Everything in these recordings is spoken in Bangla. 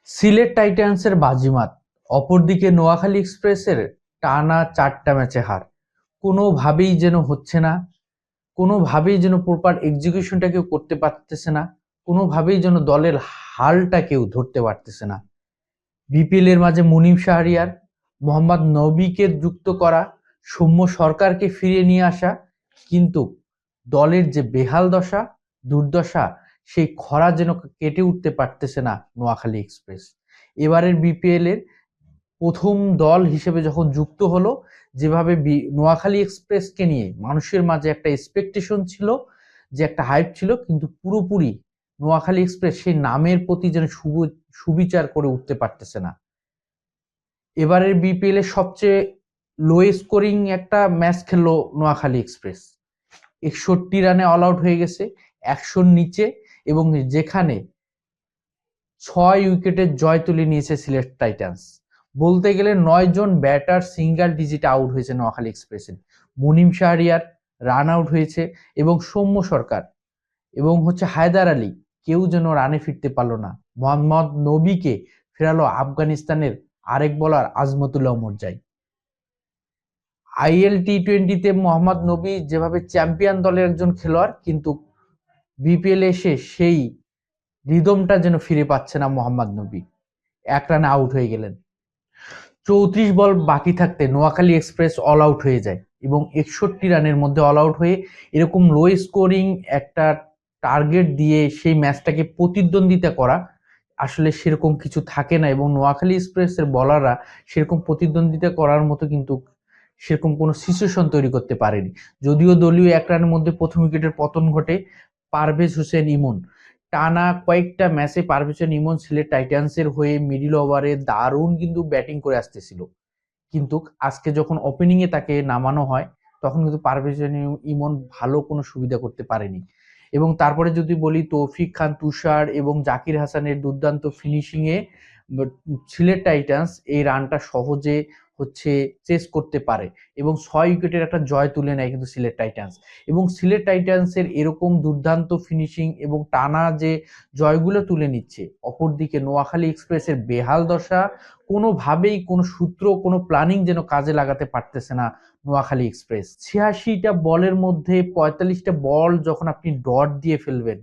সিলেট টাইটান্সের বাজিমাত, অপরদিকে নোয়াখালী এক্সপ্রেসের টানা 4টা ম্যাচে হার। কোনোভাবেই যেন হচ্ছে না, কোনোভাবেই যেন প্রপার এক্সিকিউশনটা কেউ করতে পারতেছে না, কোনোভাবেই যেন দলের হালটা কেউ ধরতে পারতেছে না। বিপিএল এর মাঝে মুনিম শাহরিয়ার, মোহাম্মদ নবীকে যুক্ত করা, সৌম্য সরকারকে ফিরিয়ে নিয়ে আসা, কিন্তু দলের যে বেহাল দশা, দুর্দশা, সেই খরা যেন কেটে উঠতে পারতেছে না নোয়াখালী এক্সপ্রেস। এবারের বিপিএল এর প্রথম দল হিসেবে যখন যুক্ত হলো, যেভাবে নোয়াখালী এক্সপ্রেসকে নিয়ে মানুষের মাঝে একটা এক্সপেকটেশন ছিল, যে একটা হাইপ ছিল, কিন্তু পুরোপুরি নোয়াখালী এক্সপ্রেস সেই নামের প্রতি যেন সুবিচার করে উঠতে পারতেছে না। এবারের বিপিএল এর সবচেয়ে লো স্কোরিং একটা ম্যাচ খেললো নোয়াখালী এক্সপ্রেস। 61 রানে অল আউট হয়ে গেছে, 100-র নিচে, এবং যেখানে 6 উইকেটের জয় তুলে নিয়েছে সিলেট টাইটান্স। বলতে গেলে 9 জন ব্যাটার সিঙ্গেল ডিজিট আউট হয়েছে নোয়াখালী এক্সপ্রেসের। মুনিম শাহরিয়ার রান আউট হয়েছে, এবং সৌম্য সরকার এবং হায়দার আলী কেউ যেন রানে ফিরতে পারলো না। মোহাম্মদ নবীকে ফেরালো আফগানিস্তানের আরেক বোলার আজমতুল্লাহ মোর্জাই। আইএল টি-20-তে মোহাম্মদ নবী যেভাবে চ্যাম্পিয়ন দলের একজন খেলোয়াড়, কিন্তু বিপিএল এসে সেই রিদমটা যেন ফিরে পাচ্ছে না মোহাম্মদ নবী। 1 রানে আউট হয়ে গেলেন। 34 বল বাকি থাকতে নোয়াখালী এক্সপ্রেস অল আউট হয়ে যায়, এবং 61 রানের মধ্যে অল আউট হয়ে এরকম লো স্কোরিং একটা টার্গেট দিয়ে সেই ম্যাচটাকে প্রতিদ্বন্দ্বিতা করা, আসলে সেরকম কিছু থাকে না, এবং নোয়াখালী এক্সপ্রেসের বলাররা সেরকম প্রতিদ্বন্দ্বিতা করার মতো কিন্তু সেরকম কোনো সিচুয়েশন তৈরি করতে পারেনি। যদিও দলীয় 1 রানের মধ্যে প্রথম উইকেটের পতন ঘটে। পারভেজ হোসেন ইমন টানা কয়েকটা ম্যাচে ইমন সিলেট টাইটান্সের হয়ে মিডল ওভারে দারুণ কিন্তু ব্যাটিং করে আসতেছিল, কিন্তু আজকে যখন ওপেনিং এ তাকে নামানো হয়, তখন কিন্তু পারভেজ হোসেন ইমন ভালো কোনো সুবিধা করতে পারেনি। এবং তারপরে যদি বলি, তৌফিক খান তুষার এবং জাকির হাসানের দুর্দান্ত ফিনিশিং এ সিলেট টাইটান্স এই রানটা সহজে চেস করতে পারে, এবং 6 উইকেটের একটা জয় তুলে নেয় কিন্তু সিলেট টাইটান্স। এবং সিলেট টাইটান্সের এরকম দুর্দান্ত ফিনিশিং এবং টানা যে জয়গুলো তুলে নিচ্ছে, অপরদিকে নোয়াখালী এক্সপ্রেসের বেহাল দশা, কোনোভাবেই কোনো সূত্র, কোনো প্ল্যানিং যেন কাজে লাগাতে পারতেছে না নোয়াখালী এক্সপ্রেস। 86টা বলের মধ্যে 45টা বল যখন আপনি ডট দিয়ে ফেলবেন,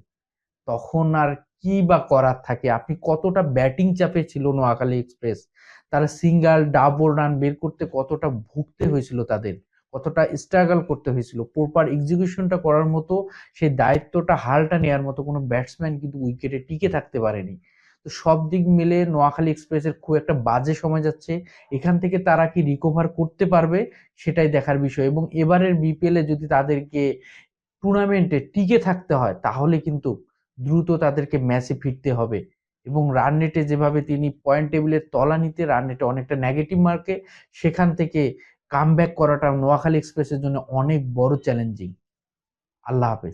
তখন আর কি বা করার থাকে? আপনি কতটা ব্যাটিং চাপে ছিল নোয়াখালী এক্সপ্রেস, তারা সিঙ্গেল ডাবল রান বের করতে কতটা ভুগতে হয়েছিল তাদের, কতটা স্ট্রাগল করতে হয়েছিল। প্রপার এক্সিকিউশনটা করার মতো, সেই দায়িত্বটা হালটা নেওয়ার মতো কোনো ব্যাটসম্যান কিন্তু উইকেটে টিকে থাকতে পারেনি। তো সব দিক মিলে নোয়াখালী এক্সপ্রেসের খুব একটা বাজে সময় যাচ্ছে। এখান থেকে তারা কি রিকভার করতে পারবে, সেটাই দেখার বিষয়। এবং এবারের বিপিএল এ যদি তাদেরকে টুর্নামেন্টে টিকে থাকতে হয়, তাহলে কিন্তু দ্রুত তাদেরকে ম্যাচে ফিরতে হবে। এবং রান রেটে যেভাবে তিনি পয়েন্ট টেবিলের তলানিতে, রান রেটে অনেকটা নেগেটিভ মার্কে, সেখান থেকে কামব্যাক করাটা নোয়াখালী এক্সপ্রেসের জন্য অনেক বড় চ্যালেঞ্জিং। আল্লাহ হাফেজ।